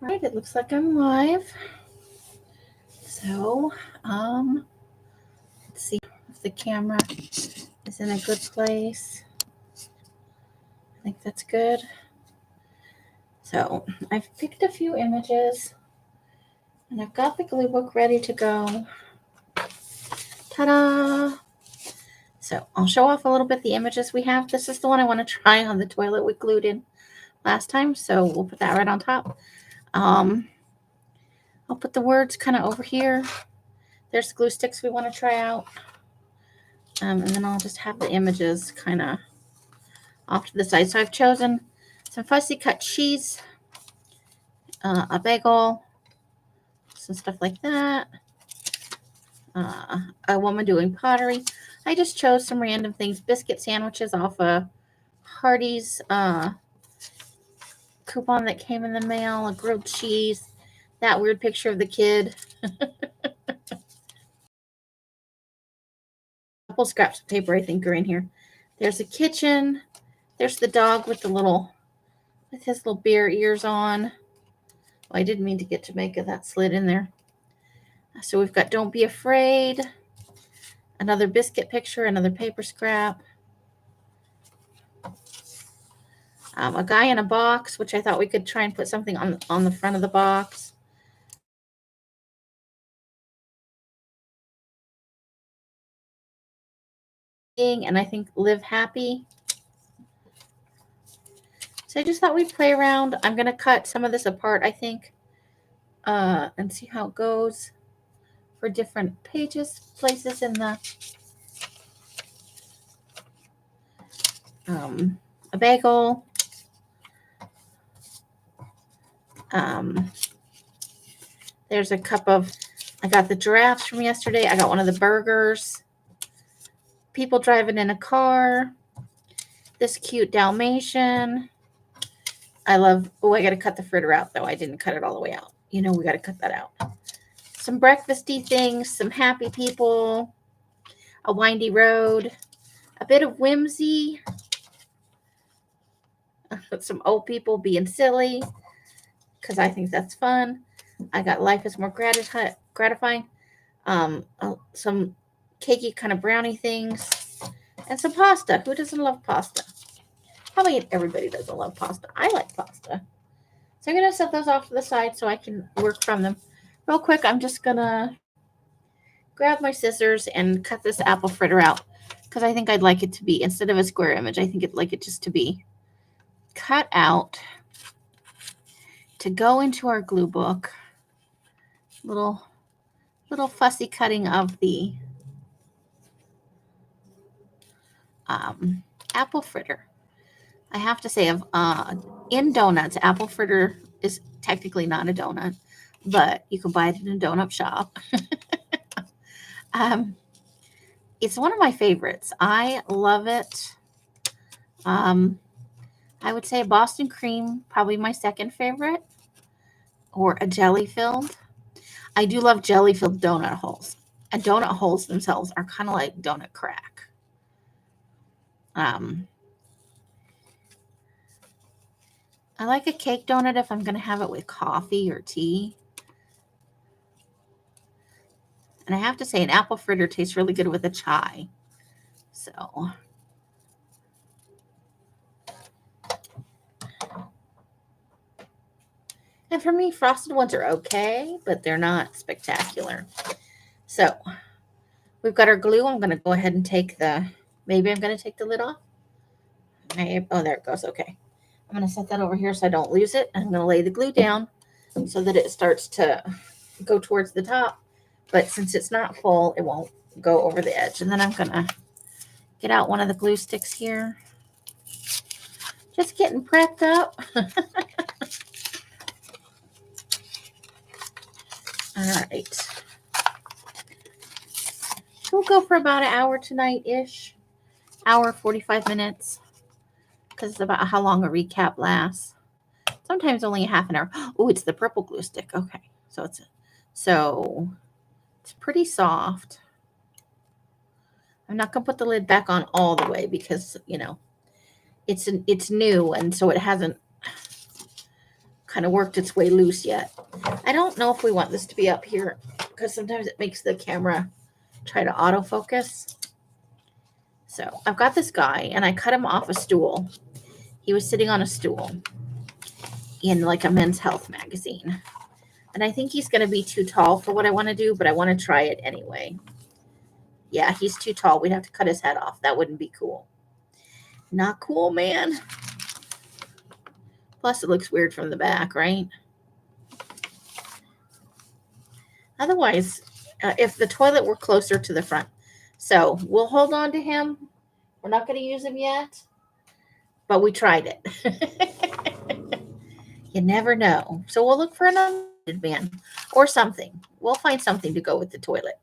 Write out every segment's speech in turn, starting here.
Right, it looks like I'm live. So, let's see if the camera is in a good place. I think that's good. So, I've picked a few images and I've got the glue book ready to go. Ta-da! So, I'll show off a little bit the images we have. This is the one I want to try on the toilet we glued in last time, so we'll put that right on top. I'll put the words kind of over here. There's glue sticks we want to try out. And then I'll just have the images kind of off to the side. So I've chosen some fussy cut cheese, a bagel, some stuff like that, a woman doing pottery. I just chose some random things, biscuit sandwiches off a Hardee's coupon that came in the mail, a grilled cheese, that weird picture of the kid. A couple scraps of paper I think are in here. There's a kitchen. There's the dog with his little bear ears on. Oh, I didn't mean to get Jamaica. That slid in there. So we've got Don't Be Afraid, another biscuit picture, another paper scrap, a guy in a box, which I thought we could try and put something on the front of the box. And I think Live Happy. So I just thought we'd play around. I'm going to cut some of this apart, I think, and see how it goes for different pages, places in the a bagel. There's a cup of, I got the giraffes from yesterday. I got one of the burgers. People driving in a car. This cute Dalmatian. I love, oh, I got to cut the fritter out, though. I didn't cut it all the way out. You know, we got to cut that out. Some breakfasty things, some happy people, a windy road, a bit of whimsy, some old people being silly, because I think that's fun. I got life is more gratifying. Some cakey kind of brownie things, and some pasta. Who doesn't love pasta? Probably everybody doesn't love pasta. I like pasta. So I'm going to set those off to the side so I can work from them. Real quick, I'm just going to grab my scissors and cut this apple fritter out because I think I'd like it to be, instead of a square image, I think I'd like it just to be cut out to go into our glue book. Little fussy cutting of the apple fritter. I have to say, in donuts, apple fritter is technically not a donut, but you can buy it in a donut shop. It's one of my favorites. I love it. I would say Boston cream, probably my second favorite, or a jelly filled. I do love jelly filled donut holes, and donut holes themselves are kind of like donut crack. I like a cake donut if I'm going to have it with coffee or tea. And I have to say, an apple fritter tastes really good with a chai. So, and for me, frosted ones are okay, but they're not spectacular. So, we've got our glue. I'm going to go ahead and take maybe I'm going to take the lid off. Maybe, oh, there it goes. Okay. I'm going to set that over here so I don't lose it. I'm going to lay the glue down so that it starts to go towards the top. But since it's not full, it won't go over the edge. And then I'm going to get out one of the glue sticks here. Just getting prepped up. All right. We'll go for about an hour tonight-ish. Hour, 45 minutes. Because it's about how long a recap lasts. Sometimes only a half an hour. Oh, it's the purple glue stick. Okay. So it's pretty soft. I'm not going to put the lid back on all the way because, you know, it's new, and so it hasn't kind of worked its way loose yet. I don't know if we want this to be up here because sometimes it makes the camera try to autofocus. So I've got this guy and I cut him off a stool. He was sitting on a stool in like a Men's Health magazine. And I think he's going to be too tall for what I want to do, but I want to try it anyway. Yeah, he's too tall. We'd have to cut his head off. That wouldn't be cool. Not cool, man. Plus, it looks weird from the back, right? Otherwise, if the toilet were closer to the front. So we'll hold on to him. We're not going to use him yet, but we tried it. You never know. So we'll look for another man or something. We'll find something to go with the toilet.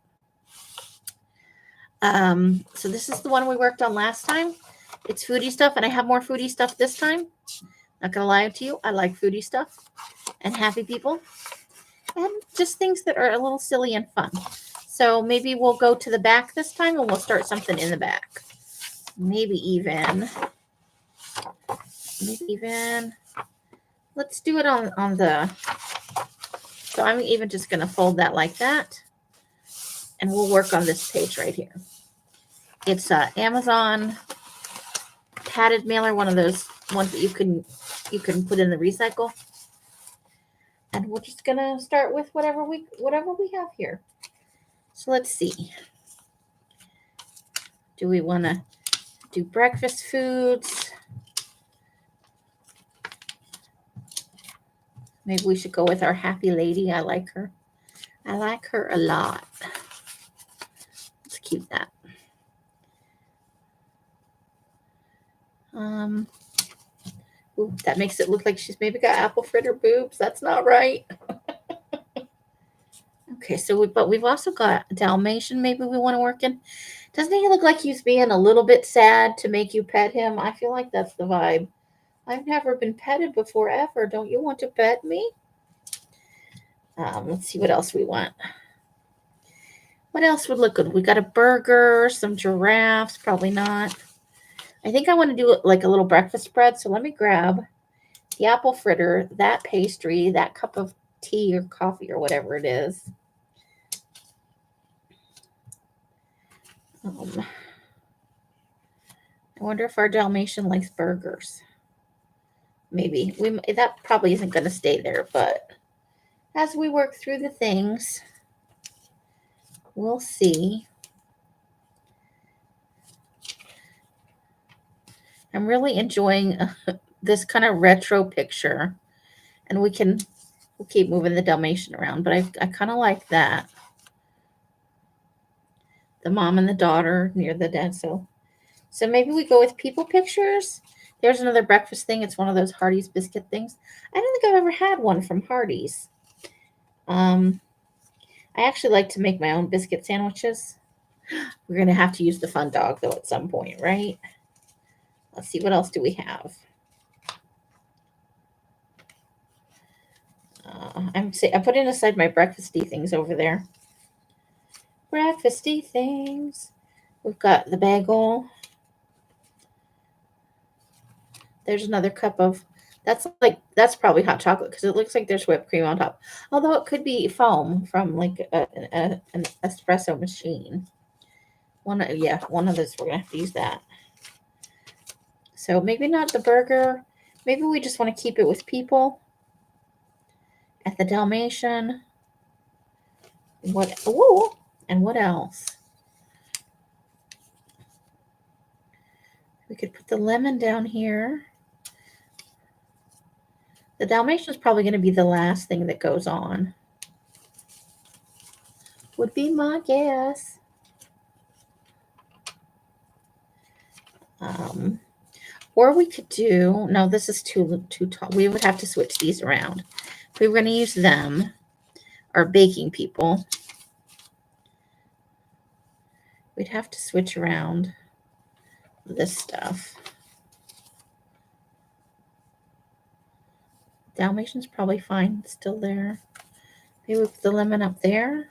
So this is the one we worked on last time. It's foodie stuff, and I have more foodie stuff this time. Not gonna lie to you, I like foodie stuff and happy people and just things that are a little silly and fun. So maybe we'll go to the back this time and we'll start something in the back. Maybe even let's do it on the, so I'm even just gonna fold that like that and we'll work on this page right here. It's Amazon padded mailer, one of those ones that you can put in the recycle. And we're just gonna start with whatever we have here. So let's see. Do we want to do breakfast foods? Maybe we should go with our happy lady. I like her. I like her a lot. Let's keep that. Ooh, that makes it look like she's maybe got apple fritter boobs. That's not right. Okay, so we've also got a Dalmatian. Maybe we want to work in. Doesn't he look like he's being a little bit sad to make you pet him? I feel like that's the vibe. I've never been petted before ever. Don't you want to pet me? Let's see what else we want. What else would look good? We got a burger, some giraffes. Probably not. I think I want to do like a little breakfast spread. So let me grab the apple fritter, that pastry, that cup of tea or coffee or whatever it is. I wonder if our Dalmatian likes burgers. Maybe. That probably isn't going to stay there, but as we work through the things, we'll see. I'm really enjoying this kind of retro picture, and we'll keep moving the Dalmatian around, but I kind of like that. The mom and the daughter near the dad. So maybe we go with people pictures. There's another breakfast thing. It's one of those Hardee's biscuit things. I don't think I've ever had one from Hardee's. I actually like to make my own biscuit sandwiches. We're going to have to use the fun dog, though, at some point, right? Let's see. What else do we have? I'm putting aside my breakfasty things over there. Breakfasty things. We've got the bagel. There's another cup of, that's probably hot chocolate because it looks like there's whipped cream on top. Although it could be foam from like an espresso machine. One of those, we're going to have to use that. So maybe not the burger. Maybe we just want to keep it with people. At the Dalmatian. And what else? We could put the lemon down here. The Dalmatian is probably going to be the last thing that goes on. Would be my guess. Or we could do, no, this is too tall. We would have to switch these around. If we were going to use them, our baking people, we'd have to switch around this stuff. Dalmatian's probably fine, still there. Maybe we put the lemon up there.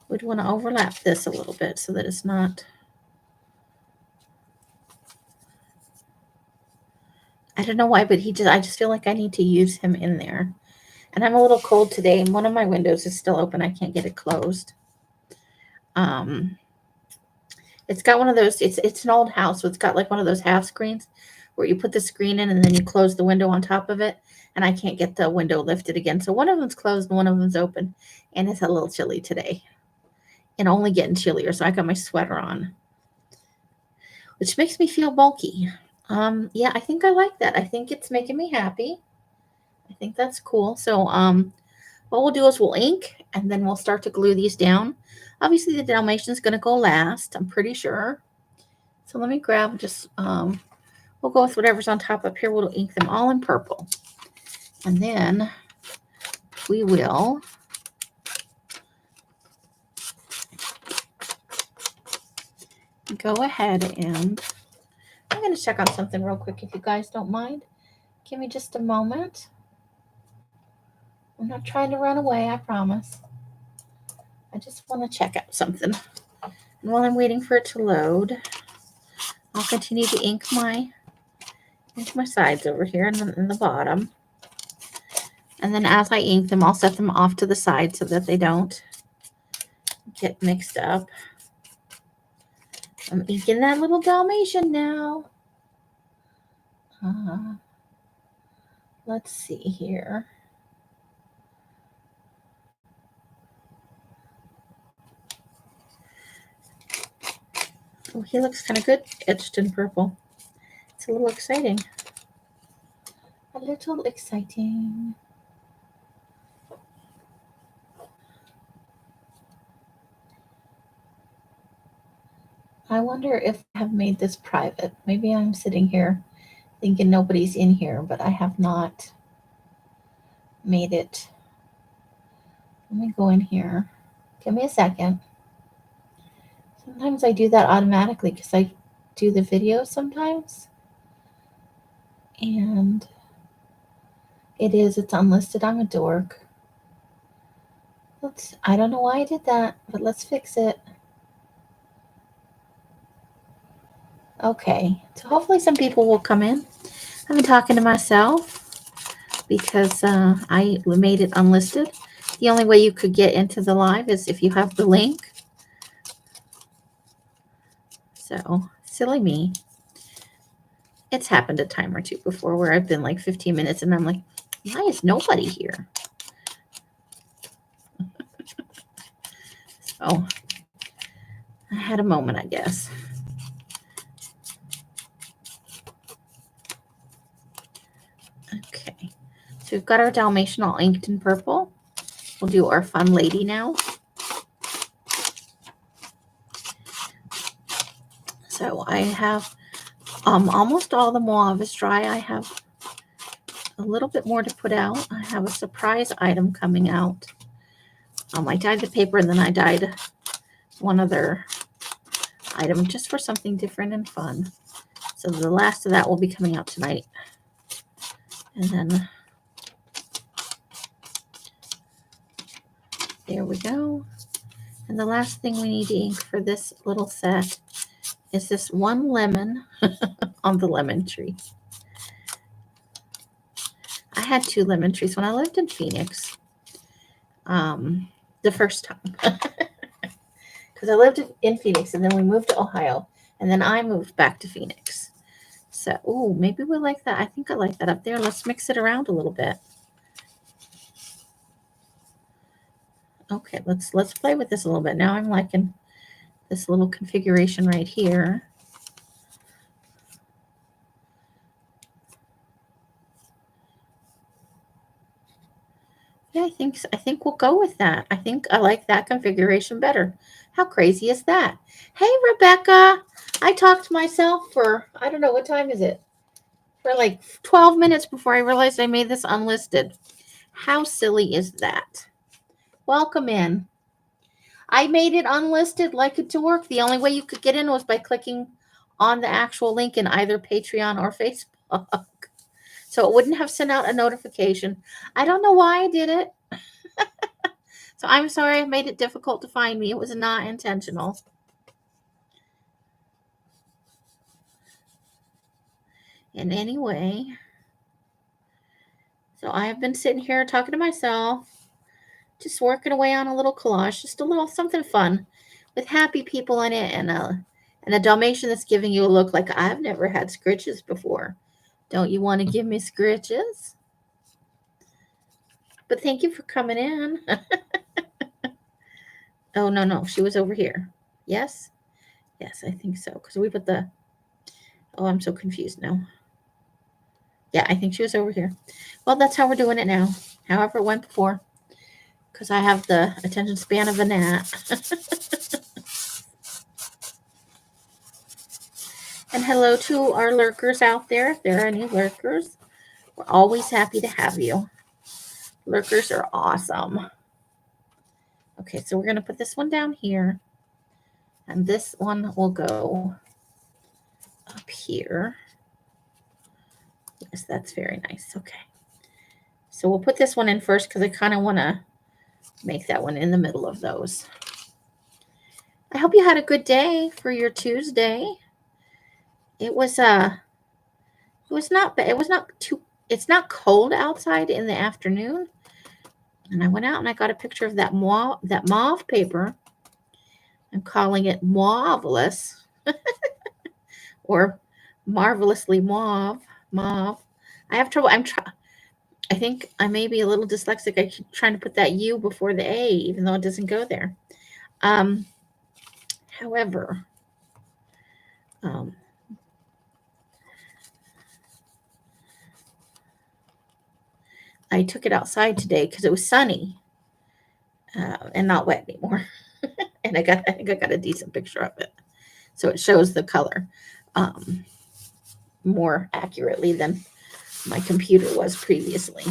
We'd want to overlap this a little bit so that it's not. I don't know why, but I just feel like I need to use him in there. And I'm a little cold today, and one of my windows is still open. I can't get it closed. It's got one of those, it's an old house, so it's got like one of those half screens where you put the screen in and then you close the window on top of it. And I can't get the window lifted again. So one of them's closed and one of them's open. And it's a little chilly today. And only getting chillier. So I got my sweater on, which makes me feel bulky. Yeah, I think I like that. I think it's making me happy. I think that's cool. So what we'll do is we'll ink and then we'll start to glue these down. Obviously the Dalmatian is going to go last, I'm pretty sure. So let me grab just, we'll go with whatever's on top up here. We'll ink them all in purple. And then we will go ahead and I'm going to check on something real quick if you guys don't mind. Give me just a moment. I'm not trying to run away, I promise. I just want to check out something. And while I'm waiting for it to load, I'll continue to ink my sides over here in the bottom. And then as I ink them, I'll set them off to the side so that they don't get mixed up. I'm inking that little Dalmatian now. Let's see here. Oh, he looks kind of good etched in purple. It's a little exciting. A little exciting. I wonder if I have made this private. Maybe I'm sitting here thinking nobody's in here, but I have not made it. Let me go in here. Give me a second. Sometimes I do that automatically because I do the video sometimes. And it's unlisted. I'm a dork. I don't know why I did that, but let's fix it. Okay, so hopefully some people will come in. I've been talking to myself because I made it unlisted. The only way you could get into the live is if you have the link. So, silly me. It's happened a time or two before where I've been like 15 minutes and I'm like, why is nobody here? So, I had a moment, I guess. Okay, so we've got our Dalmatian all inked in purple. We'll do our fun lady now. So I have almost all the mauve is dry. I have a little bit more to put out. I have a surprise item coming out. I dyed the paper and then I dyed one other item just for something different and fun. So the last of that will be coming out tonight. And then there we go. And the last thing we need to ink for this little set is this one lemon on the lemon tree. I had 2 lemon trees when I lived in Phoenix. The first time. Because I lived in Phoenix and then we moved to Ohio. And then I moved back to Phoenix. So, ooh, maybe we like that. I think I like that up there. Let's mix it around a little bit. Okay, let's play with this a little bit. Now I'm liking this little configuration right here. Yeah, I think we'll go with that. I think I like that configuration better. How crazy is that? Hey, Rebecca. I talked to myself for, I don't know, what time is it? For like 12 minutes before I realized I made this unlisted. How silly is that? Welcome in. I made it unlisted like it to work. The only way you could get in was by clicking on the actual link in either Patreon or Facebook. So it wouldn't have sent out a notification. I don't know why I did it. So I'm sorry I made it difficult to find me. It was not intentional. And anyway, So I have been sitting here talking to myself, just working away on a little collage, just a little something fun with happy people in it and a Dalmatian that's giving you a look like I've never had scritches before. Don't you want to give me scritches? But thank you for coming in. Oh, no, she was over here. Yes? Yes, I think so. Because we put the, oh, I'm so confused now. Yeah, I think she was over here. Well, that's how we're doing it now. However it went before. Because I have the attention span of a gnat. And hello to our lurkers out there. If there are any lurkers, we're always happy to have you. Lurkers are awesome. Okay, so we're going to put this one down here. And this one will go up here. Yes, that's very nice. Okay. So we'll put this one in first because I kind of want to make that one in the middle of those. I hope you had a good day for your Tuesday. It was not bad. It was not too, it's not cold outside in the afternoon. And I went out and I got a picture of that mauve paper. I'm calling it mauvelous or marvelously mauve. I have trouble. I think I may be a little dyslexic. I keep trying to put that U before the A, even though it doesn't go there. However, I took it outside today because it was sunny and not wet anymore. And I think I got a decent picture of it. So it shows the color more accurately than my computer was previously.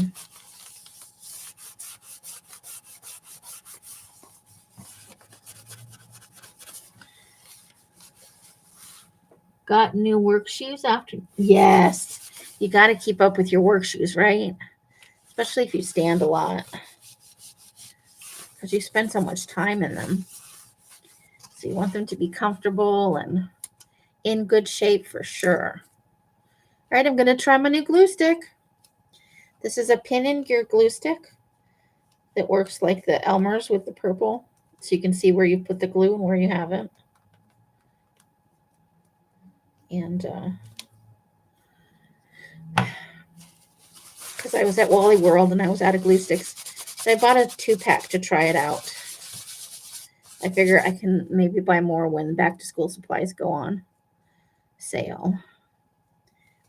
Got new work shoes after? Yes. You got to keep up with your work shoes, right? Especially if you stand a lot. Because you spend so much time in them. So you want them to be comfortable and in good shape for sure. All right, I'm going to try my new glue stick. This is a pin and gear glue stick that works like the Elmer's with the purple. So you can see where you put the glue and where you haven't. And because I was at Wally World and I was out of glue sticks, so I bought a 2-pack to try it out. I figure I can maybe buy more when back to school supplies go on sale.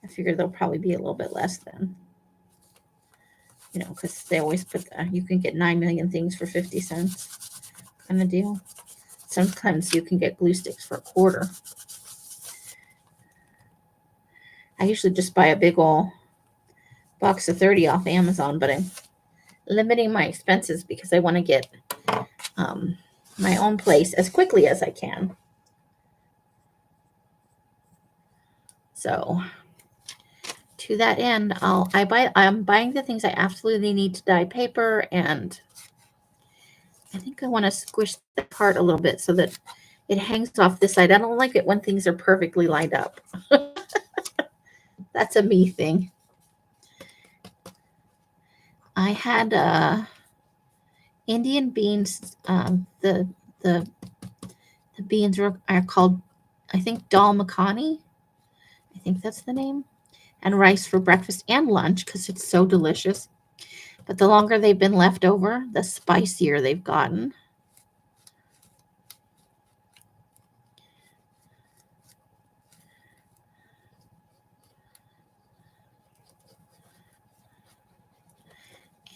I figure they'll probably be a little bit less then. You know, because they always put you can get 9 million things for 50 cents kind of deal. Sometimes you can get glue sticks for $0.25. I usually just buy a big old box of 30 off Amazon, but I'm limiting my expenses because I want to get my own place as quickly as I can. So to that end, I'm buying the things I absolutely need to dye paper, and I think I want to squish the part a little bit so that it hangs off this side. I don't like it when things are perfectly lined up. That's a me thing. I had Indian beans. The beans are called, I think, dal makhani. I think that's the name. And rice for breakfast and lunch because it's so delicious. But the longer they've been left over, the spicier they've gotten.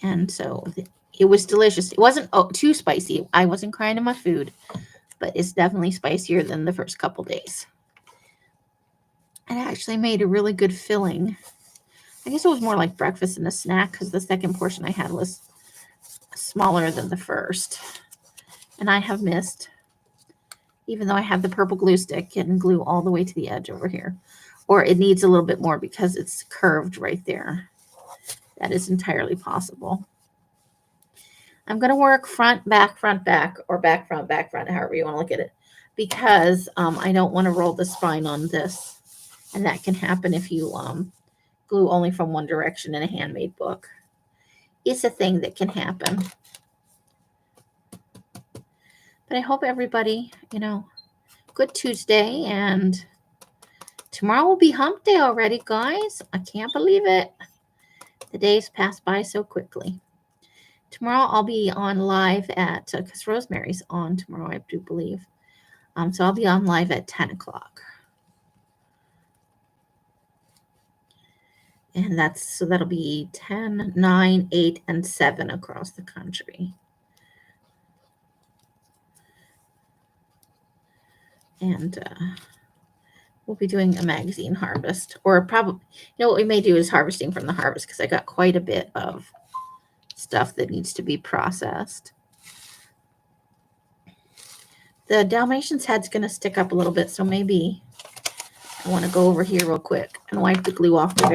And so it was delicious. It wasn't too spicy. I wasn't crying in my food, but it's definitely spicier than the first couple days. It actually made a really good filling. I guess it was more like breakfast and a snack because the second portion I had was smaller than the first. And I have missed, even though I have the purple glue stick, getting glue all the way to the edge over here. Or it needs a little bit more because it's curved right there. That is entirely possible. I'm going to work front, back, or back, front, however you want to look at it, because I don't want to roll the spine on this. And that can happen if you glue only from one direction in a handmade book. it's a thing that can happen. But I hope everybody, good Tuesday, and tomorrow will be hump day already, guys. I can't believe it. The days pass by so quickly. Tomorrow I'll be on live at, because Rosemary's on tomorrow, I do believe. So I'll be on live at 10 o'clock. And that'll be 10, 9, 8, and 7 across the country. And we'll be doing a magazine harvest, or probably, what we may do is harvesting from the harvest, because I got quite a bit of stuff that needs to be processed. The Dalmatian's head's going to stick up a little bit, so maybe I want to go over here real quick and wipe the glue off the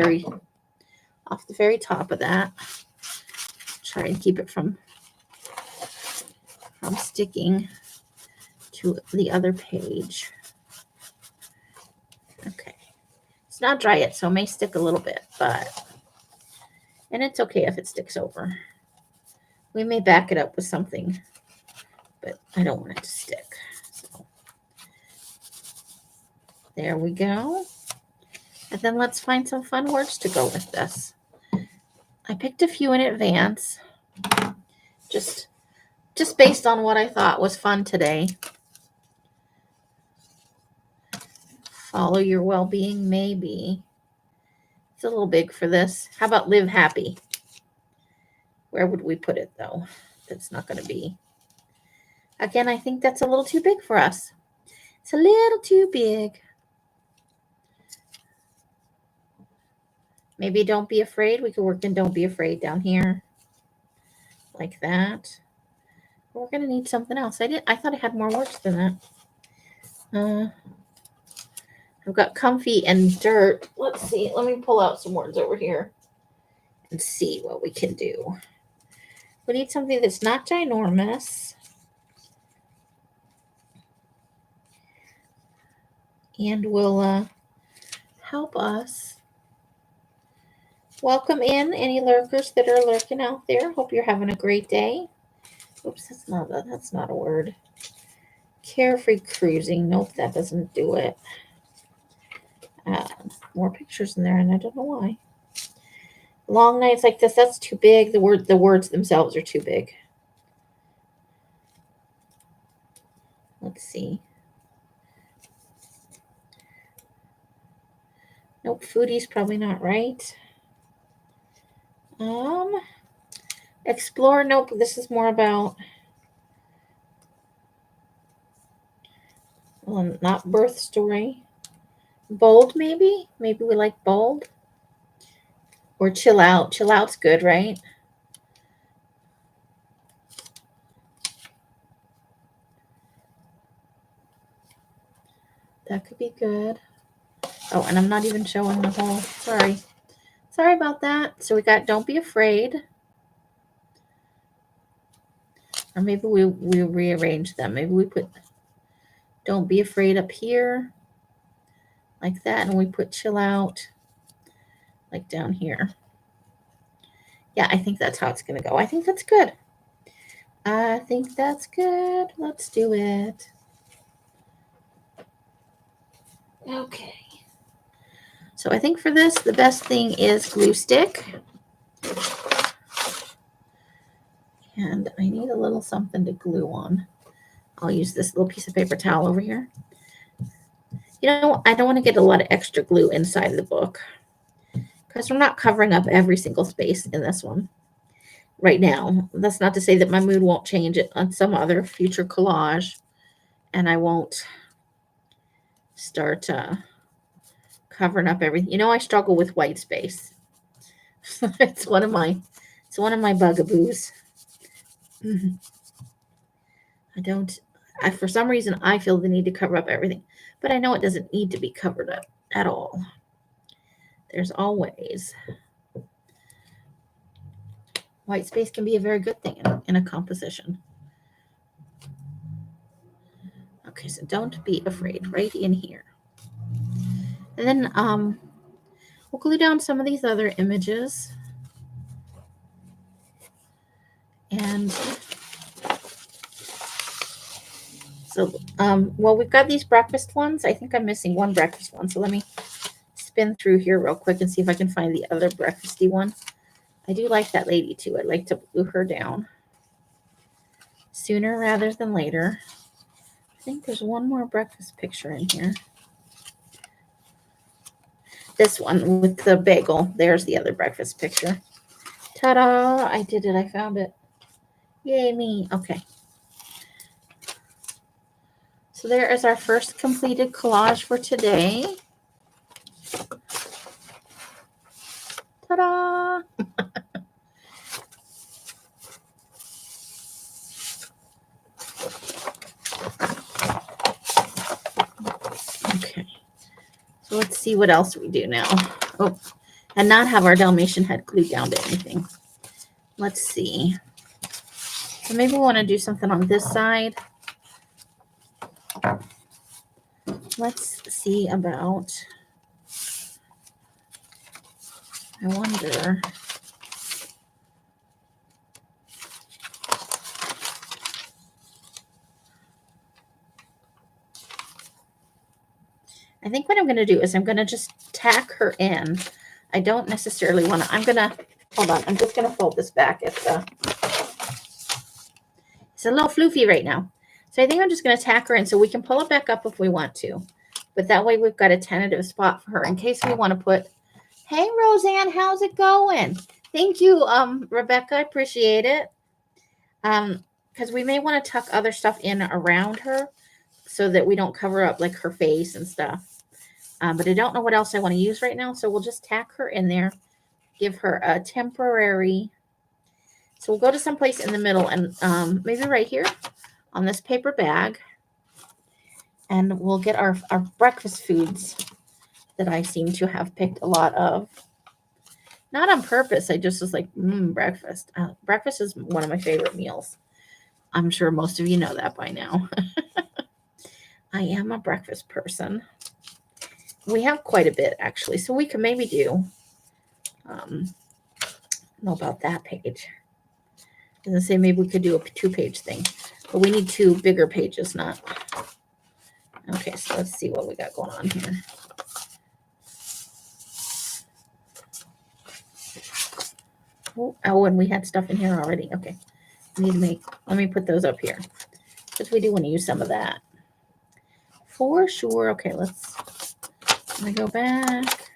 very top of that. Try and keep it from sticking to the other page. Okay. It's not dry yet, so it may stick a little bit, and it's okay if it sticks over. We may back it up with something, but I don't want it to stick. So there we go. And then let's find some fun words to go with this. I picked a few in advance, just based on what I thought was fun today. Follow your well-being, maybe. It's a little big for this. How about live happy? Where would we put it, though? That's not going to be. Again, I think that's a little too big for us. It's a little too big. Maybe don't be afraid. We could work in don't be afraid down here. Like that. We're going to need something else. I thought I had more words than that. I've got comfy and dirt. Let's see. Let me pull out some words over here and see what we can do. We need something that's not ginormous. And will help us. Welcome in any lurkers that are lurking out there. Hope you're having a great day. Oops, that's not a word. Carefree cruising. Nope, that doesn't do it. More pictures in there, and I don't know why. Long nights like this, that's too big. The words themselves are too big. Let's see. Nope, foodie's probably not right. Explore, nope, this is more about, not birth story. Bold, maybe? Maybe we like bold. Or chill out. Chill out's good, right? That could be good. Oh, and I'm not even showing the whole. Sorry. Sorry about that. So we got don't be afraid. Or maybe we rearrange them. Maybe we put don't be afraid up here. Like that. And we put chill out like down here. Yeah, I think that's how it's going to go. I think that's good. I think that's good. Let's do it. Okay. So I think for this, the best thing is glue stick. And I need a little something to glue on. I'll use this little piece of paper towel over here. I don't want to get a lot of extra glue inside the book, because we're not covering up every single space in this one right now. That's not to say that my mood won't change it on some other future collage, and I won't start covering up everything. I struggle with white space. It's one of my bugaboos. For some reason, I feel the need to cover up everything, but I know it doesn't need to be covered up at all. There's always. White space can be a very good thing in a composition. Okay, so don't be afraid, right in here. And then we'll glue down some of these other images. And so, well, we've got these breakfast ones. I think I'm missing one breakfast one. So let me spin through here real quick and see if I can find the other breakfasty one. I do like that lady too. I'd like to glue her down sooner rather than later. I think there's one more breakfast picture in here. This one with the bagel. There's the other breakfast picture. Ta-da! I did it. I found it. Yay me. Okay. So there is our first completed collage for today. Ta-da! Okay. So let's see what else we do now. Oh, and not have our Dalmatian head glued down to anything. Let's see. So maybe we want to do something on this side. Let's see about, I wonder. I think what I'm going to do is I'm going to just tack her in. I don't necessarily want to, hold on. I'm just going to fold this back. It's a little floofy right now. So I think I'm just going to tack her in so we can pull it back up if we want to. But that way we've got a tentative spot for her in case we want to put, hey, Roseanne, how's it going? Thank you, Rebecca. I appreciate it. Because we may want to tuck other stuff in around her so that we don't cover up like her face and stuff. But I don't know what else I want to use right now. So we'll just tack her in there, give her a temporary. So we'll go to someplace in the middle and maybe right here on this paper bag. And we'll get our breakfast foods that I seem to have picked a lot of. Not on purpose. I just was like, breakfast. Breakfast is one of my favorite meals. I'm sure most of you know that by now. I am a breakfast person. We have quite a bit, actually. So we can maybe do, I don't know about that page. I was going to say maybe we could do a 2-page thing. But we need 2 bigger pages, not. Okay, so let's see what we got going on here. Oh, and we had stuff in here already. Okay. Let me put those up here. Because we do want to use some of that. For sure. Okay, let me go back.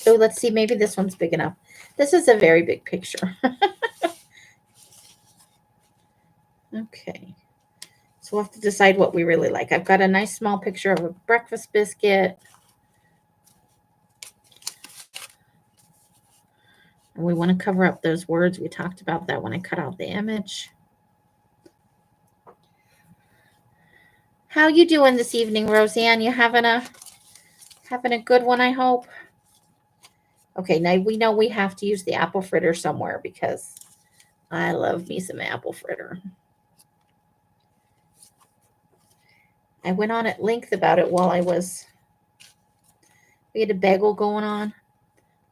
Oh, let's see. Maybe this one's big enough. This is a very big picture. Okay. So we'll have to decide what we really like. I've got a nice small picture of a breakfast biscuit. And we want to cover up those words. We talked about that when I cut out the image. How you doing this evening, Roseanne? You having a good one, I hope? Okay, now we know we have to use the apple fritter somewhere because I love me some apple fritter. I went on at length about it while we had a bagel going on.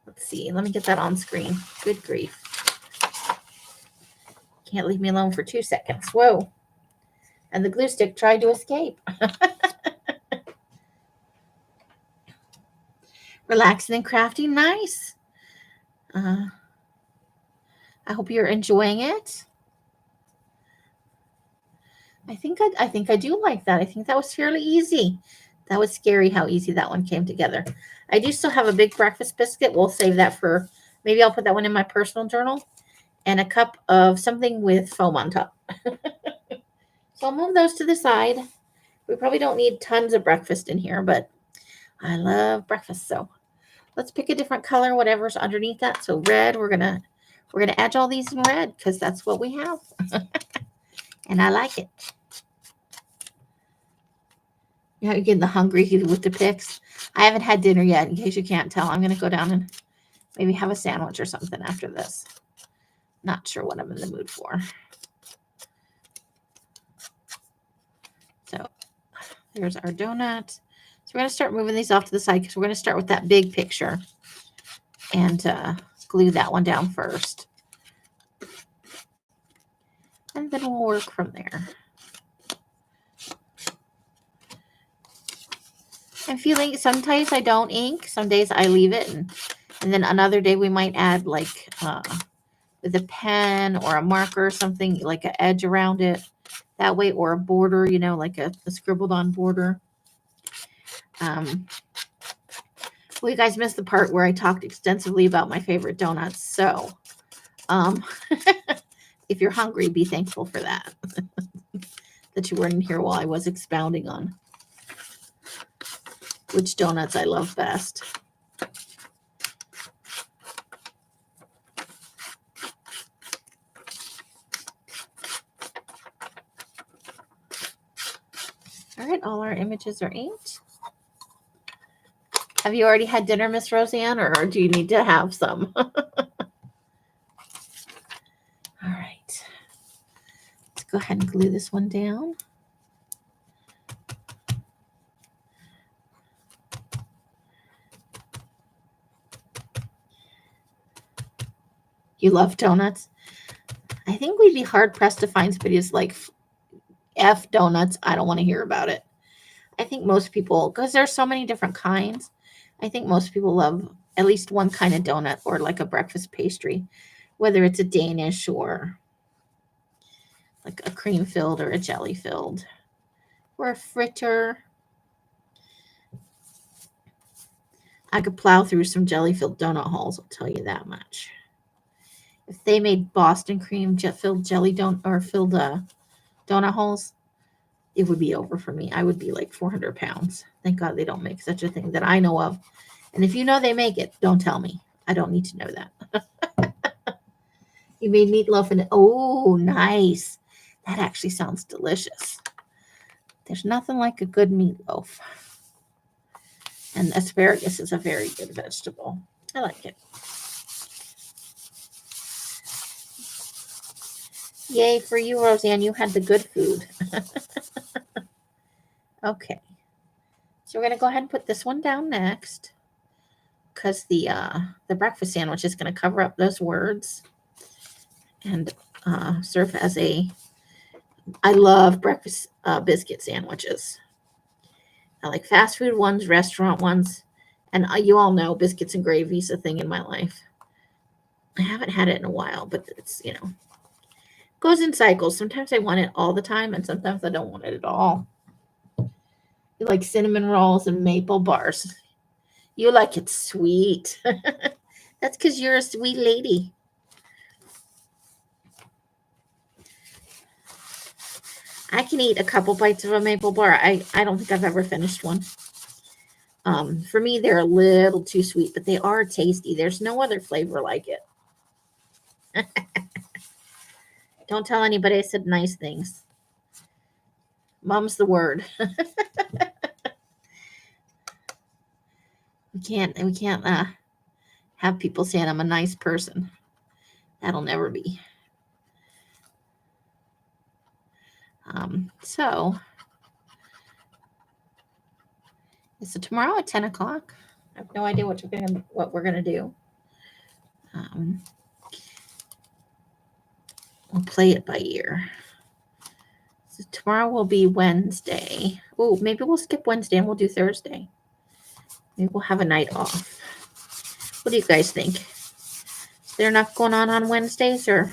Let's see. Let me get that on screen. Good grief. Can't leave me alone for 2 seconds. Whoa. And the glue stick tried to escape. Relaxing and crafty. Nice. I hope you're enjoying it. I think I do like that. I think that was fairly easy. That was scary how easy that one came together. I do still have a big breakfast biscuit. We'll save that for, maybe I'll put that one in my personal journal. And a cup of something with foam on top. So I'll move those to the side. We probably don't need tons of breakfast in here, but I love breakfast. So let's pick a different color, whatever's underneath that. So red, we're gonna edge all these in red because that's what we have. And I like it. You know, you're getting the hungry with the picks. I haven't had dinner yet, in case you can't tell. I'm going to go down and maybe have a sandwich or something after this. Not sure what I'm in the mood for. So there's our donut. we're going to start moving these off to the side because we're going to start with that big picture and glue that one down first. And then we'll work from there. I'm feeling sometimes I don't ink. Some days I leave it. And then another day we might add like with a pen or a marker or something, like an edge around it. That way, or a border, you know, like a scribbled on border. Well, you guys missed the part where I talked extensively about my favorite donuts. So if you're hungry, be thankful for that. That you weren't here while I was expounding on which donuts I love best. All right, all our images are inked. Have you already had dinner, Miss Roseanne, or do you need to have some? All right. Let's go ahead and glue this one down. You love donuts? I think we'd be hard-pressed to find somebody who's like, F donuts, I don't want to hear about it. I think most people, because there's so many different kinds, I think most people love at least one kind of donut or like a breakfast pastry, whether it's a Danish or like a cream filled or a jelly filled or a fritter. I could plow through some jelly filled donut halls, I'll tell you that much. If they made Boston cream filled jelly donut or filled donut halls, it would be over for me. I would be like 400 pounds. Thank God they don't make such a thing that I know of. And if you know they make it, don't tell me. I don't need to know that. You made meatloaf and oh, nice. That actually sounds delicious. There's nothing like a good meatloaf. And asparagus is a very good vegetable. I like it. Yay for you, Roseanne. You had the good food. Okay. So we're going to go ahead and put this one down next because the breakfast sandwich is going to cover up those words and serve as a, I love breakfast biscuit sandwiches. I like fast food ones, restaurant ones, and you all know biscuits and gravy is a thing in my life. I haven't had it in a while, but it's, you know, goes in cycles. Sometimes I want it all the time, and sometimes I don't want it at all. You like cinnamon rolls and maple bars. You like it sweet. That's because you're a sweet lady. I can eat a couple bites of a maple bar. I don't think I've ever finished one. For me, they're a little too sweet, but they are tasty. There's no other flavor like it. Don't tell anybody I said nice things. Mum's the word. We can't have people saying I'm a nice person. That'll never be. So tomorrow at 10 o'clock. I have no idea what we're gonna do. We'll play it by ear. So tomorrow will be Wednesday. Oh, maybe we'll skip Wednesday and we'll do Thursday. Maybe we'll have a night off. What do you guys think? Is there enough going on Wednesdays, or?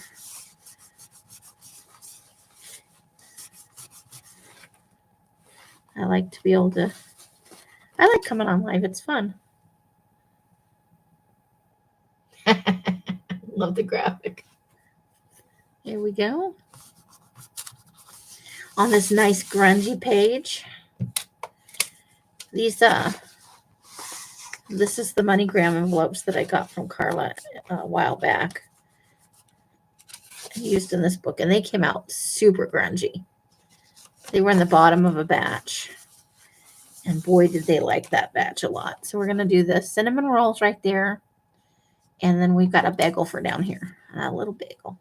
I like to be able to. I like coming on live. It's fun. Love the graphic. Here we go. On this nice grungy page. These this is the MoneyGram envelopes that I got from Carla a while back. Used in this book, and they came out super grungy. They were in the bottom of a batch. And boy, did they like that batch a lot. So we're going to do the cinnamon rolls right there. And then we've got a bagel for down here. A little bagel.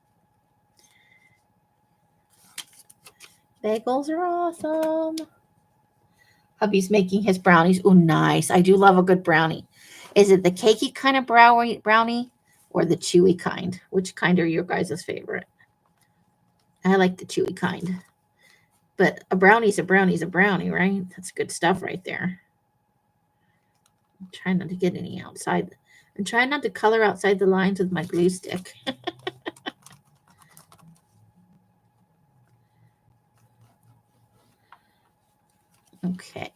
Bagels are awesome. Hubby's making his brownies. Oh, nice. I do love a good brownie. Is it the cakey kind of brownie or the chewy kind? Which kind are your guys' favorite? I like the chewy kind. But a brownie's a brownie's a brownie, right? That's good stuff right there. I'm trying not to get any outside. I'm trying not to color outside the lines with my glue stick. Okay.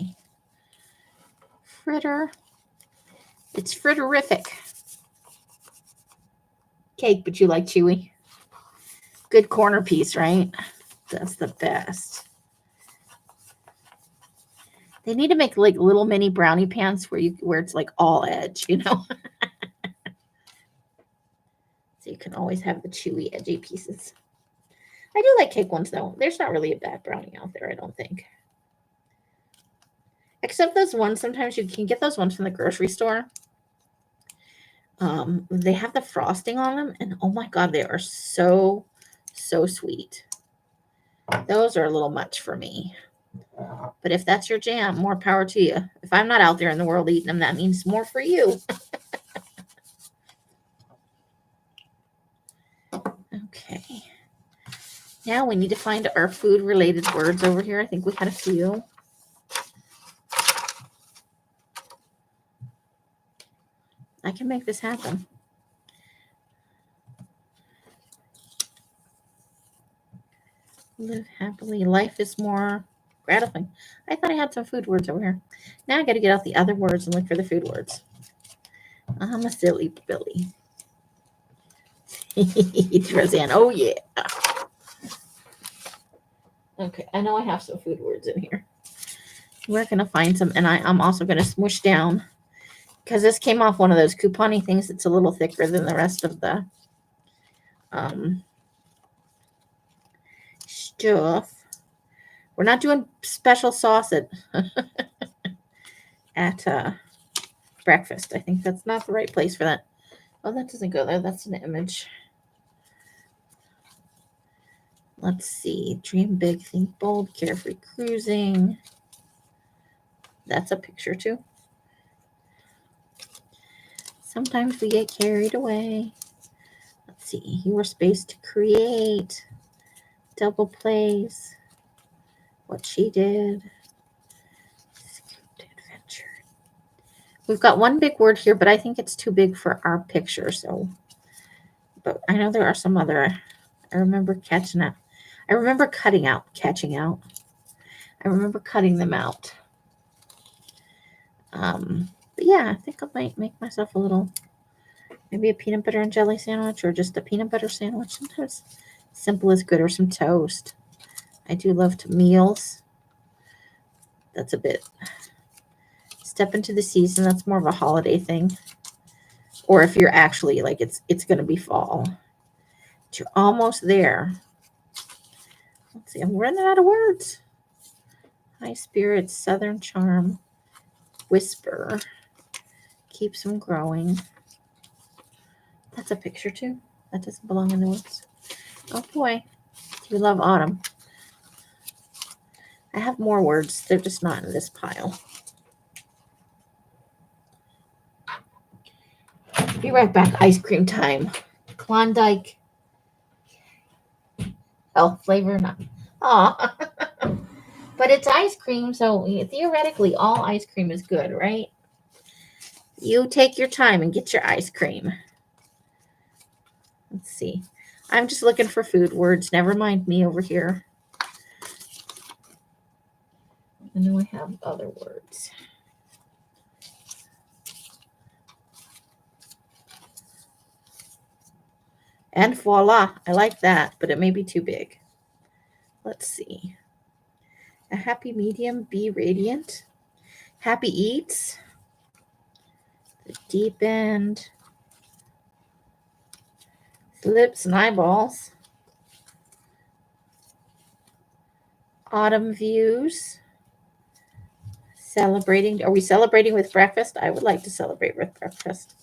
Fritter. It's fritterific. Cake, but you like chewy. Good corner piece, right? That's the best. They need to make like little mini brownie pans where it's like all edge, you know? So you can always have the chewy, edgy pieces. I do like cake ones though. There's not really a bad brownie out there, I don't think. Except those ones, sometimes you can get those ones from the grocery store. They have the frosting on them, and oh my god, they are so sweet. Those are a little much for me. But if that's your jam, more power to you. If I'm not out there in the world eating them, that means more for you. Okay. Now we need to find our food-related words over here. I think we had a few. I can make this happen. Live happily. Life is more gratifying. I thought I had some food words over here. Now I got to get out the other words and look for the food words. I'm a silly Billy. It's Roseanne. Oh, yeah. Okay, I know I have some food words in here. We're going to find some, and I'm also going to smush down, because this came off one of those coupon-y things that's a little thicker than the rest of the stuff. We're not doing special sauce at breakfast. I think that's not the right place for that. Oh, that doesn't go there. That's an image. Let's see. Dream big, think bold, carefree cruising. That's a picture too. Sometimes we get carried away. Let's see. Your space to create. Double plays. What she did. Adventure. We've got one big word here, but I think it's too big for our picture. So, but I know there are some other. I remember catching out. I remember catching out. I remember cutting them out. But yeah, I think I might make myself a little, maybe a peanut butter and jelly sandwich, or just a peanut butter sandwich. Sometimes simple is good, or some toast. I do love meals. That's a bit. Step into the season. That's more of a holiday thing. Or if you're actually like it's going to be fall. But you're almost there. Let's see. I'm running out of words. High spirits, southern charm, whisper, keeps them growing. That's a picture too. That doesn't belong in the woods. Oh boy, you love autumn. I have more words. They're just not in this pile. Be right back. Ice cream time. Klondike. Health flavor, not. Aw. But it's ice cream, so theoretically all ice cream is good, right? You take your time and get your ice cream. Let's see. I'm just looking for food words. Never mind me over here. I know I have other words. And voila. I like that, but it may be too big. Let's see. A happy medium, be radiant. Happy eats. The deep end. Lips and eyeballs. Autumn views. Celebrating. Are we celebrating with breakfast? I would like to celebrate with breakfast.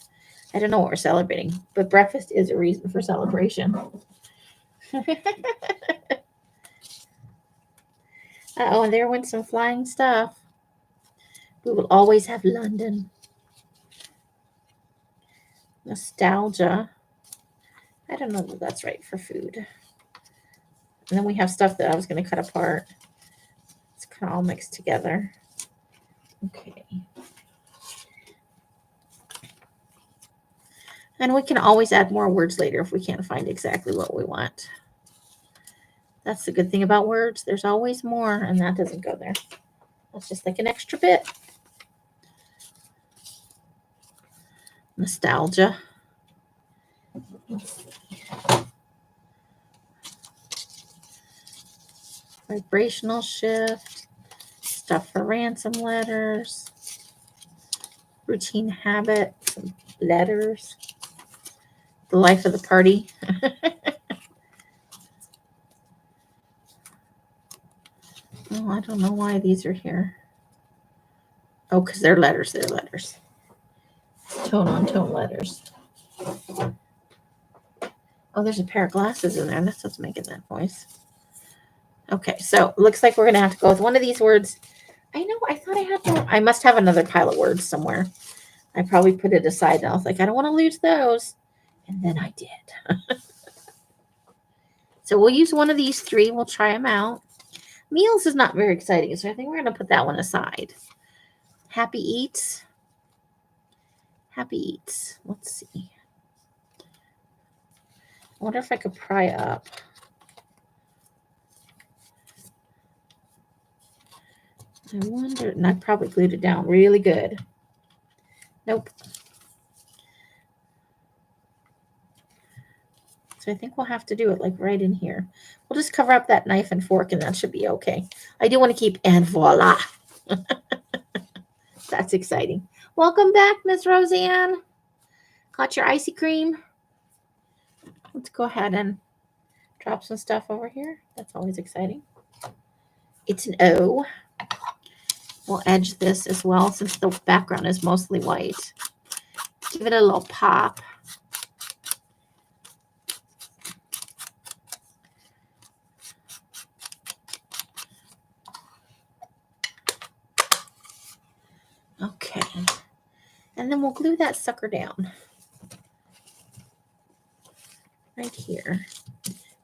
I don't know what we're celebrating, but breakfast is a reason for celebration. Uh-oh, and there went some flying stuff. We will always have London. Nostalgia. I don't know that that's right for food. And then we have stuff that I was going to cut apart. It's kind of all mixed together. Okay. And we can always add more words later if we can't find exactly what we want. That's the good thing about words. There's always more, and that doesn't go there. That's just like an extra bit. Nostalgia. Vibrational shift. Stuff for ransom letters. Routine habit. Some letters. The life of the party. Oh, I don't know why these are here. Oh, because they're letters. They're letters. Tone on tone letters. Oh, there's a pair of glasses in there. That's what's making that voice. Okay, so looks like we're going to have to go with one of these words. I know, I thought I had more. I must have another pile of words somewhere. I probably put it aside, and I was like, I don't want to lose those. And then I did. So we'll use one of these three. We'll try them out. Meals is not very exciting, so I think we're going to put that one aside. Happy Eats. Happy Eats. Let's see. I wonder if I could pry up. I wonder, and I probably glued it down really good. Nope. So I think we'll have to do it like right in here. We'll just cover up that knife and fork, and that should be okay. I do want to keep, and voila. That's exciting. Welcome back, Miss Roseanne. Got your icy cream? Let's go ahead and drop some stuff over here. That's always exciting. It's an O. We'll edge this as well since the background is mostly white. Give it a little pop. Okay. And then we'll glue that sucker down. Right here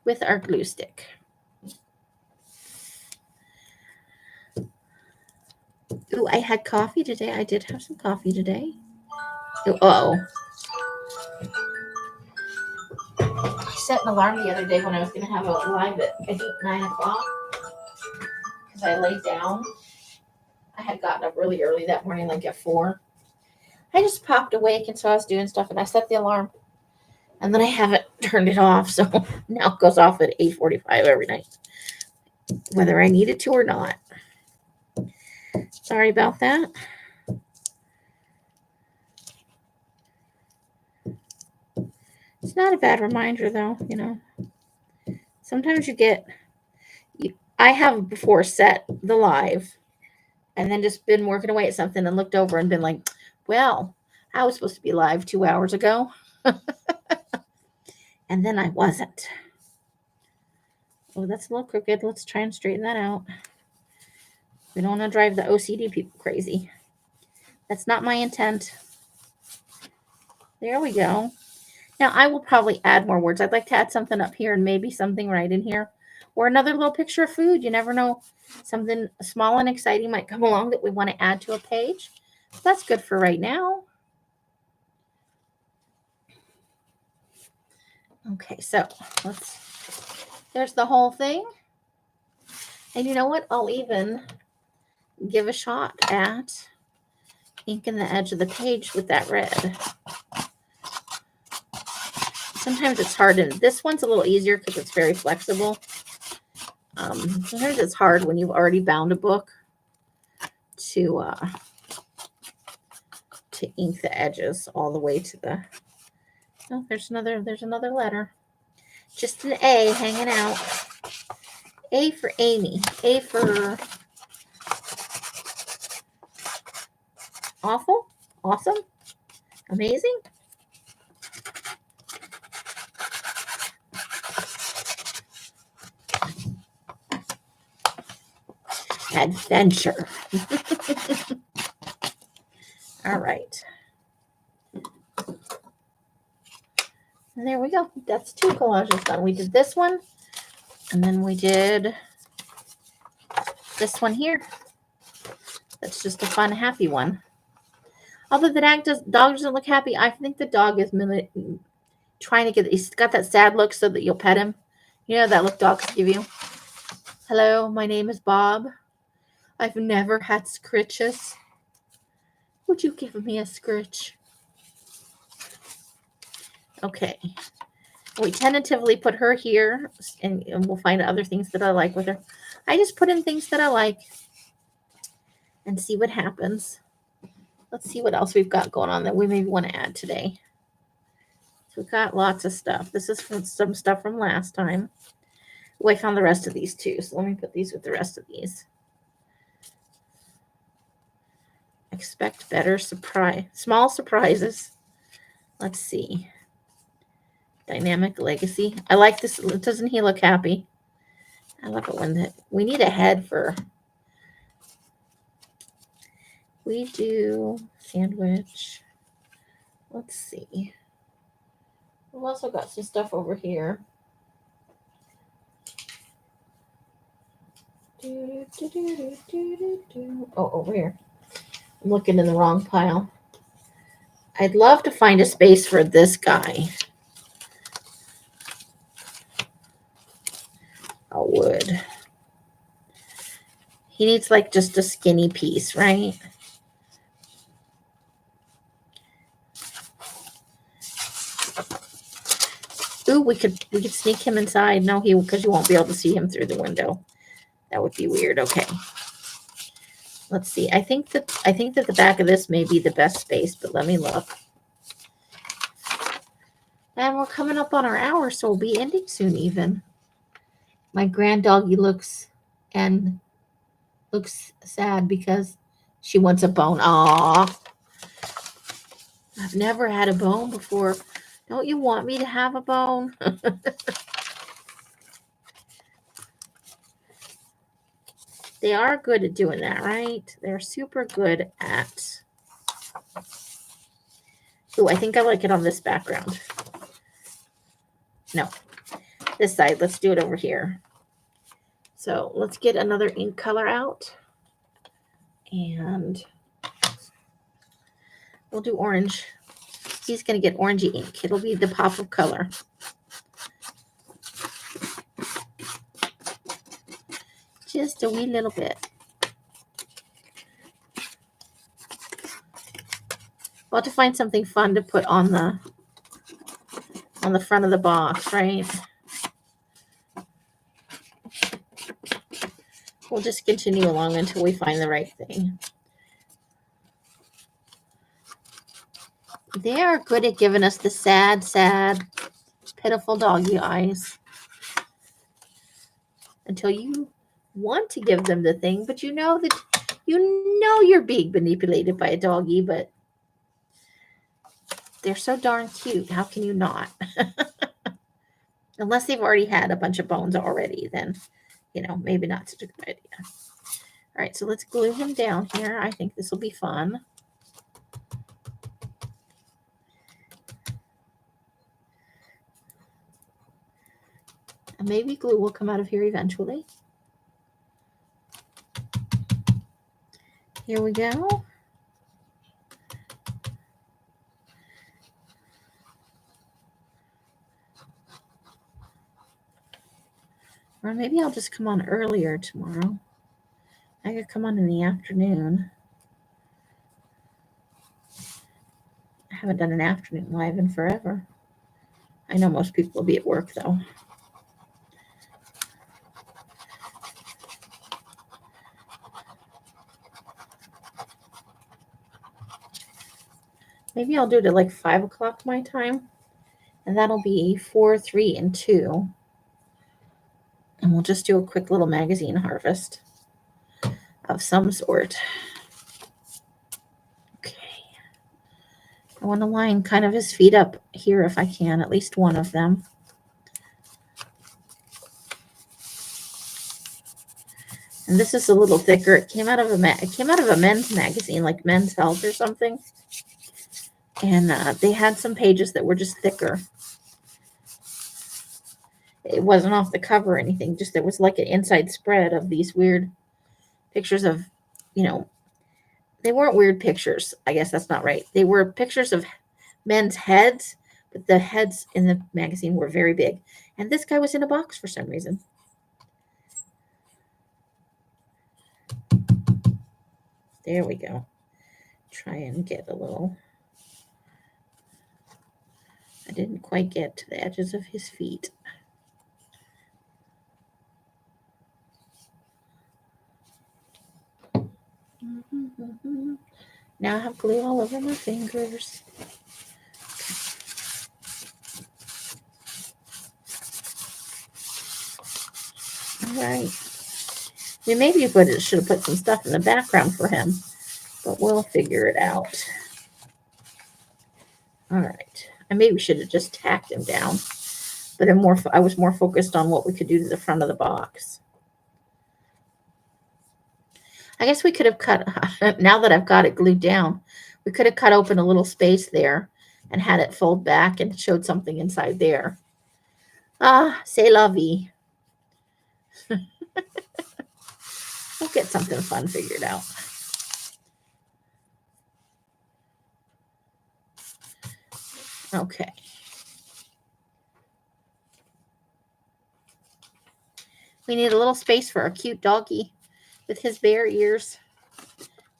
with our glue stick. Ooh, I had coffee today. I did have some coffee today. Uh-oh. I set an alarm the other day when I was going to have a live at, I think, 9 o'clock. Because I laid down. I had gotten up really early that morning, like at 4. I just popped awake, and so I was doing stuff, and I set the alarm. And then I haven't turned it off, so now it goes off at 8:45 every night. Whether I need it to or not. Sorry about that. It's not a bad reminder, though, you know. Sometimes you get, I have before set the live and then just been working away at something and looked over and been like, well, I was supposed to be live 2 hours ago. And then I wasn't. Oh, that's a little crooked. Let's try and straighten that out. We don't want to drive the OCD people crazy. That's not my intent. There we go. Now, I will probably add more words. I'd like to add something up here and maybe something right in here. Or another little picture of food. You never know. Something small and exciting might come along that we want to add to a page. So that's good for right now. Okay, so there's the whole thing. And you know what? I'll even give a shot at inking the edge of the page with that red. Sometimes it's hard, and this one's a little easier because it's very flexible. Sometimes it's hard when you've already bound a book to ink the edges all the way to the. Oh, there's another letter. Just an A hanging out. A for Amy. A for awful, awesome, amazing. Adventure. All right. And there we go. That's 2 collages done. We did this one, and then we did this one here. That's just a fun, happy one. Although the dog doesn't look happy, I think the dog is trying to get, he's got that sad look so that you'll pet him. You know that look dogs give you? Hello, my name is Bob. I've never had scritches. Would you give me a scritch? Okay. We tentatively put her here, and we'll find other things that I like with her. I just put in things that I like and see what happens. Let's see what else we've got going on that we maybe want to add today. So we've got lots of stuff. This is from some stuff from last time. Oh, I found the rest of these too. So let me put these with the rest of these. Expect better small surprises. Let's see. Dynamic legacy. I like this. Doesn't he look happy? I love it when we need a head for. We do sandwich. Let's see. We've also got some stuff over here. Oh, over here. I'm looking in the wrong pile. I'd love to find a space for this guy. I would. He needs like just a skinny piece, right? Ooh, we could sneak him inside. No, because you won't be able to see him through the window. That would be weird. Okay. Let's see. I think that the back of this may be the best space, but let me look. And we're coming up on our hour, so we'll be ending soon even. My grand doggy looks sad because she wants a bone. Aw. I've never had a bone before. Don't you want me to have a bone? They are good at doing that, right? They're super good at. Ooh, I think I like it on this background. No, this side. Let's do it over here. So let's get another ink color out. And we'll do orange. He's going to get orangey ink. It'll be the pop of color. Just a wee little bit. We'll have to find something fun to put on the front of the box, right? We'll just continue along until we find the right thing. They are good at giving us the sad, pitiful doggy eyes. Until you want to give them the thing, but you know you're being manipulated by a doggy, but they're so darn cute. How can you not? Unless they've already had a bunch of bones already, then, maybe not such a good idea. All right, so let's glue him down here. I think this will be fun. And maybe glue will come out of here eventually. Here we go. Or maybe I'll just come on earlier tomorrow. I could come on in the afternoon. I haven't done an afternoon live in forever. I know most people will be at work, though. Maybe I'll do it at like 5 o'clock my time. And that'll be 4, 3, and 2. And we'll just do a quick little magazine harvest of some sort. Okay. I want to line kind of his feet up here if I can, at least one of them. And And this is a little thicker. It came out of a men's magazine, like Men's Health or something. And they had some pages that were just thicker. It wasn't off the cover or anything. Just it was like an inside spread of these weird pictures of, they weren't weird pictures. I guess that's not right. They were pictures of men's heads, but the heads in the magazine were very big. And this guy was in a box for some reason. There we go. Try and get a little. I didn't quite get to the edges of his feet. Now I have glue all over my fingers. All right. Maybe you should have put some stuff in the background for him, but we'll figure it out. All right. I maybe should have just tacked him down, but I was more focused on what we could do to the front of the box. I guess we could have cut, now that I've got it glued down, we could have cut open a little space there and had it fold back and showed something inside there. Ah, c'est la vie. We'll get something fun figured out. Okay. We need a little space for our cute doggy with his bear ears.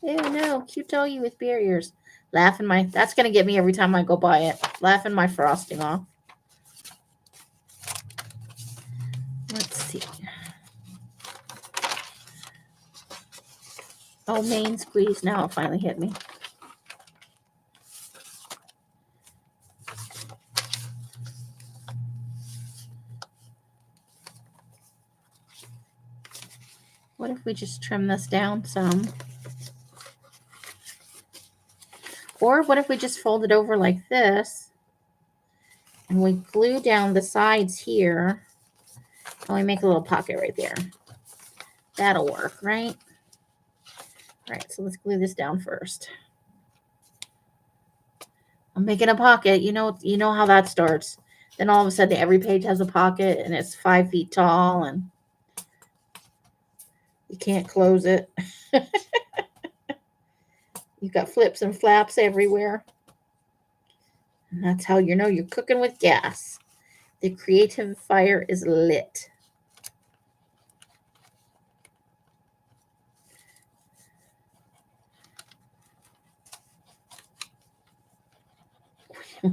Oh no, cute doggy with bear ears. That's going to get me every time I go by it. Laughing my frosting off. Let's see. Oh, main squeeze. Now it finally hit me. What if we just trim this down some? Or what if we just fold it over like this and we glue down the sides here and we make a little pocket right there? That'll work, right? All right, so let's glue this down first. I'm making a pocket. You know how that starts. Then all of a sudden every page has a pocket and it's 5 feet tall and you can't close it. You've got flips and flaps everywhere. And that's how you know you're cooking with gas. The creative fire is lit.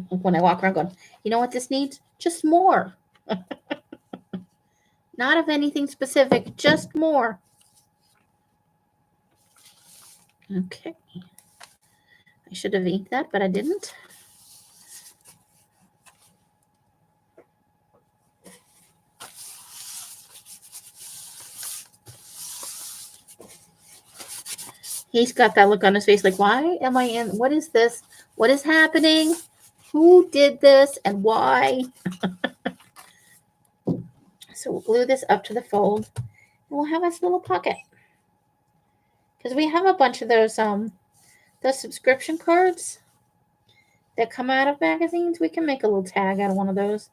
When I walk around going, you know what this needs? Just more. Not of anything specific, just more. Okay. I should have inked that, but I didn't. He's got that look on his face like, why am I in? What is this? What is happening? Who did this and why? So we'll glue this up to the fold and we'll have this little pocket. Because we have a bunch of those subscription cards that come out of magazines. We can make a little tag out of one of those.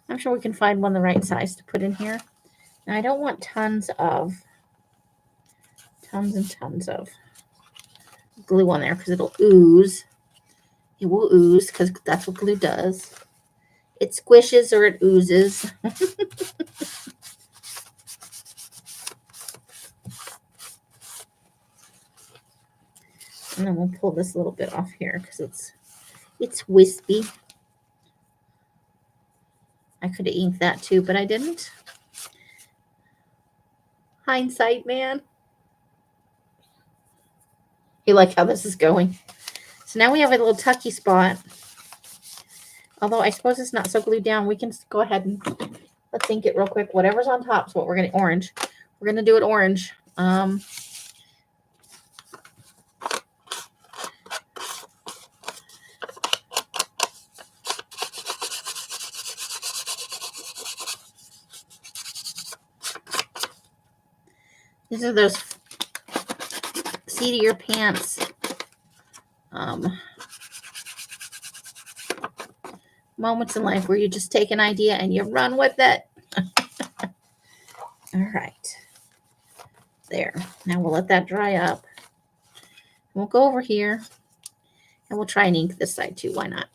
I'm sure we can find one the right size to put in here. Now I don't want tons and tons of glue on there because it'll ooze. It will ooze because that's what glue does. It squishes or it oozes. And then we'll pull this little bit off here because it's wispy. I could have inked that too, but I didn't. Hindsight, man. You like how this is going? So now we have a little tucky spot. Although I suppose it's not so glued down, we can go ahead and let's ink it real quick. Whatever's on top is what we're going to orange. We're going to do it orange. These are those seat of your pants moments in life where you just take an idea and you run with it. All right. There. Now we'll let that dry up. We'll go over here and we'll try and ink this side too. Why not?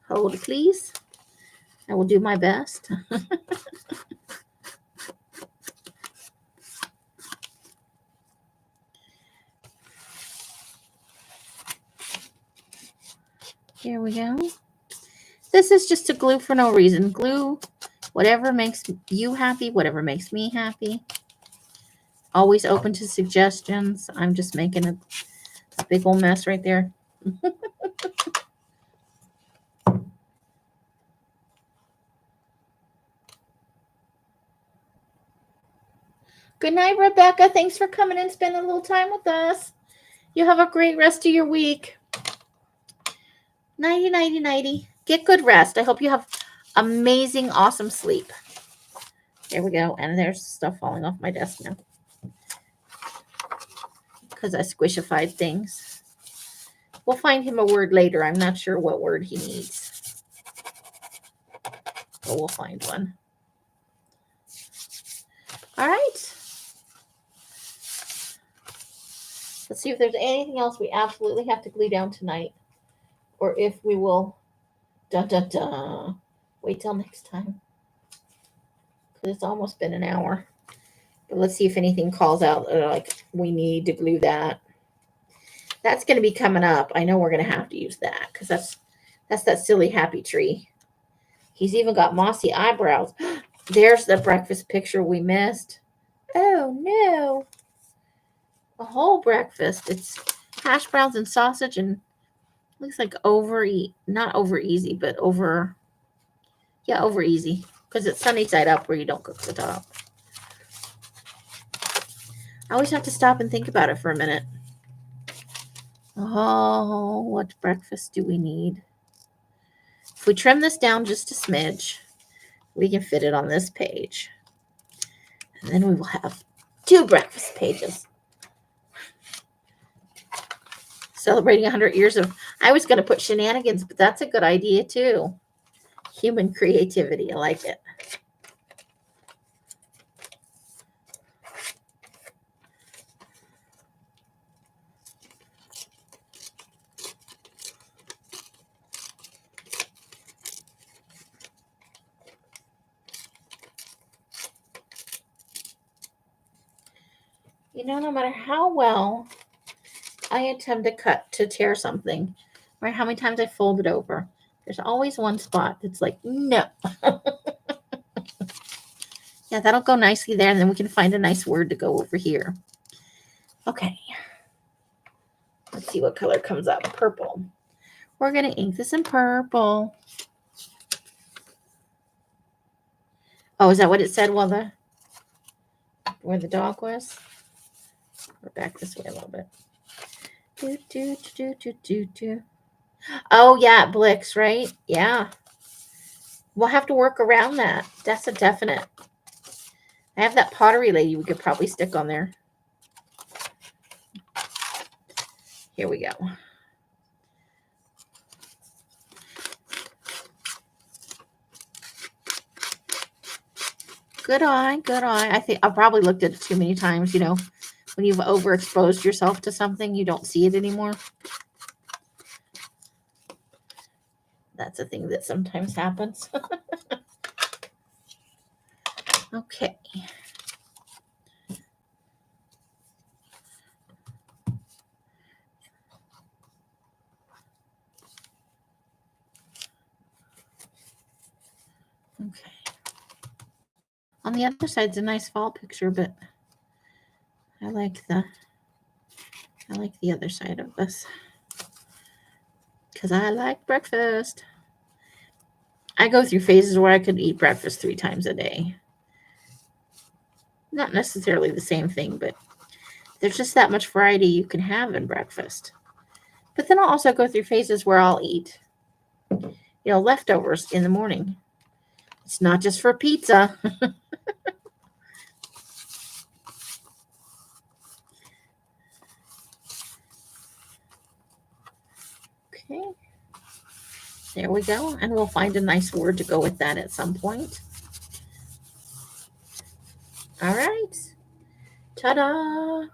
Hold, please. I will do my best. Here we go. This is just a glue for no reason. Glue whatever makes you happy, whatever makes me happy. Always open to suggestions. I'm just making a big old mess right there. Good night, Rebecca. Thanks for coming and spending a little time with us. You have a great rest of your week. Nighty, nighty, nighty. Get good rest. I hope you have amazing, awesome sleep. There we go. And there's stuff falling off my desk now because I squishified things. We'll find him a word later. I'm not sure what word he needs, but we'll find one. All right. Let's see if there's anything else we absolutely have to glue down tonight, or if we will wait till next time, because it's almost been an hour. But let's see if anything calls out like we need to glue that. That's going to be coming up. I know we're going to have to use that because that's that silly happy tree. He's even got mossy eyebrows. There's the breakfast picture we missed. Oh no. A whole breakfast. It's hash browns and sausage, and looks like not over easy, but over easy, because it's sunny side up where you don't cook the top. I always have to stop and think about it for a minute. Oh, what breakfast do we need? If we trim this down just a smidge, we can fit it on this page. And then we will have 2 breakfast pages. Celebrating 100 years of, I was going to put shenanigans, but that's a good idea too. Human creativity. I like it. You know, no matter how well I attempt to tear something, right? How many times I fold it over, there's always one spot that's like, no. Yeah, that'll go nicely there, and then we can find a nice word to go over here. Okay. Let's see what color comes up. Purple. We're going to ink this in purple. Oh, is that what it said where the dog was? We're back this way a little bit. Oh, yeah, it blicks, right? Yeah. We'll have to work around that. That's a definite. I have that pottery lady we could probably stick on there. Here we go. Good eye, good eye. I think I probably looked at it too many times, you know. When you've overexposed yourself to something, you don't see it anymore. That's a thing that sometimes happens. Okay. Okay. On the other side's a nice fall picture, but I like the other side of this because I like breakfast. I go through phases where I could eat breakfast 3 times a day. Not necessarily the same thing, but there's just that much variety you can have in breakfast. But then I'll also go through phases where I'll eat, leftovers in the morning. It's not just for pizza. Okay. There we go. And we'll find a nice word to go with that at some point. All right. Ta-da.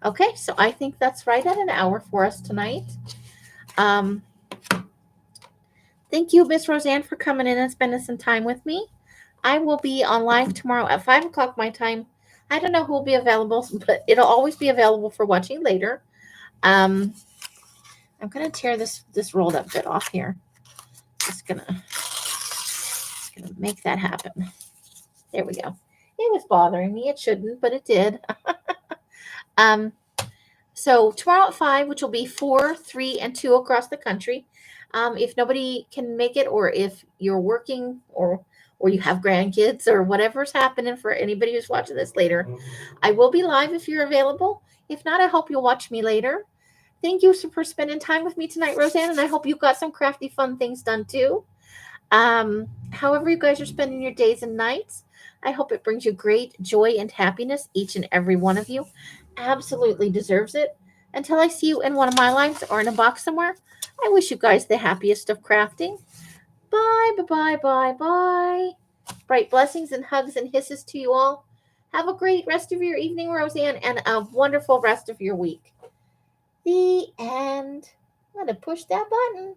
Okay, so I think that's right at an hour for us tonight. Thank you, Miss Roseanne, for coming in and spending some time with me. I will be on live tomorrow at 5 o'clock my time. I don't know who will be available, but it'll always be available for watching later. I'm going to tear this rolled up bit off here. Just gonna make that happen. There we go. It was bothering me. It shouldn't, but it did. So tomorrow at 5, which will be 4, 3, and 2 across the country. If nobody can make it, or if you're working, or you have grandkids, or whatever's happening for anybody who's watching this later, I will be live if you're available. If not, I hope you'll watch me later. Thank you for spending time with me tonight, Roseanne, and I hope you've got some crafty, fun things done too. However you guys are spending your days and nights, I hope it brings you great joy and happiness. Each and every one of you absolutely deserves it. Until I see you in one of my lives or in a box somewhere, I wish you guys the happiest of crafting. Bye, bye, bye, bye, bye. Bright blessings and hugs and hisses to you all. Have a great rest of your evening, Roseanne, and a wonderful rest of your week. The end. I'm going to push that button.